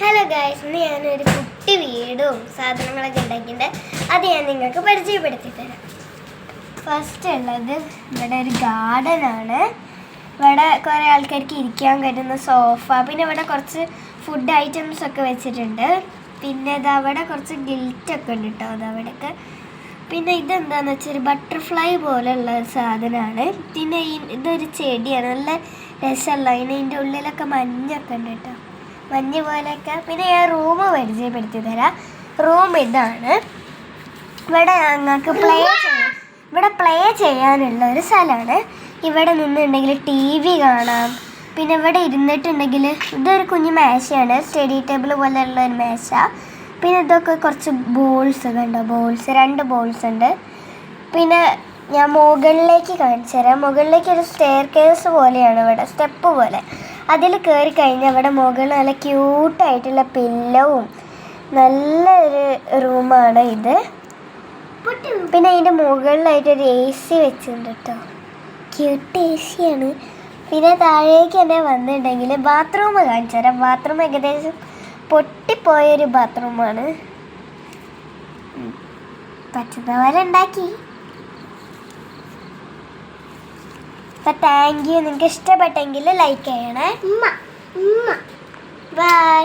Hello guys, ഇന്ന് ഞാനൊരു കുട്ടി വീടും സാധനങ്ങളൊക്കെ ഉണ്ടാക്കിയിട്ടുണ്ട്. അത് ഞാൻ നിങ്ങൾക്ക് പരിചയപ്പെടുത്തി തരാം. ഫസ്റ്റ് ഉള്ളത് ഇവിടെ ഒരു ഗാർഡനാണ്. ഇവിടെ കുറേ ആൾക്കാർക്ക് ഇരിക്കാൻ പറ്റുന്ന സോഫ, പിന്നെ ഇവിടെ കുറച്ച് ഫുഡ് ഐറ്റംസ് ഒക്കെ വെച്ചിട്ടുണ്ട്. പിന്നെ ഇത് അവിടെ കുറച്ച് ഗിൽറ്റൊക്കെ ഉണ്ട് കേട്ടോ, അതവിടെയൊക്കെ. പിന്നെ ഇതെന്താണെന്ന് വെച്ചാൽ ഒരു ബട്ടർഫ്ലൈ പോലെയുള്ള ഒരു സാധനമാണ്. പിന്നെ ഇതൊരു ചെടിയാണ്, നല്ല രസമല്ല. ഇതിൻ്റെ ഉള്ളിലൊക്കെ മഞ്ഞൊക്കെ ഉണ്ട് കേട്ടോ, മഞ്ഞ് പോലെയൊക്കെ. പിന്നെ ഞാൻ റൂം പരിചയപ്പെടുത്തി തരാം. റൂം ഇതാണ്. ഇവിടെ ഞങ്ങൾക്ക് പ്ലേ ചെയ്യാനുള്ള ഒരു സ്ഥലമാണ്. ഇവിടെ നിന്നുണ്ടെങ്കിൽ TV കാണാം. പിന്നെ ഇവിടെ ഇരുന്നിട്ടുണ്ടെങ്കിൽ ഇതൊരു കുഞ്ഞു മേശയാണ്, സ്റ്റഡി ടേബിൾ പോലെയുള്ള ഒരു മേശ. പിന്നെ ഇതൊക്കെ കുറച്ച് ബോൾസ് കണ്ടോ, രണ്ട് ബോൾസ് ഉണ്ട്. പിന്നെ ഞാൻ മുകളിലേക്ക് കാണിച്ചു തരാം. മുകളിലേക്ക് ഒരു സ്റ്റെയർ കേസ് പോലെയാണ്, ഇവിടെ സ്റ്റെപ്പ് പോലെ. അതിൽ കയറി കഴിഞ്ഞാൽ ഇവിടെ മുകളിൽ നല്ല ക്യൂട്ടായിട്ടുള്ള പില്ലവും നല്ലൊരു റൂമാണ് ഇത്. പിന്നെ അതിൻ്റെ മുകളിലായിട്ടൊരു AC വെച്ചിട്ടുണ്ട് കേട്ടോ, ക്യൂട്ട് AC ആണ്. പിന്നെ താഴേക്ക് തന്നെ വന്നിട്ടുണ്ടെങ്കിൽ ബാത്റൂം കാണിച്ചു തരാം. ബാത്റൂം ഏകദേശം പൊട്ടിപ്പോയൊരു ബാത്റൂമാണ്, പറ്റുന്ന പോലെ ഉണ്ടാക്കി. അപ്പം താങ്ക് യു. നിങ്ങൾക്ക് ഇഷ്ടപ്പെട്ടെങ്കിൽ ലൈക്ക് ചെയ്യണേ. ബൈ.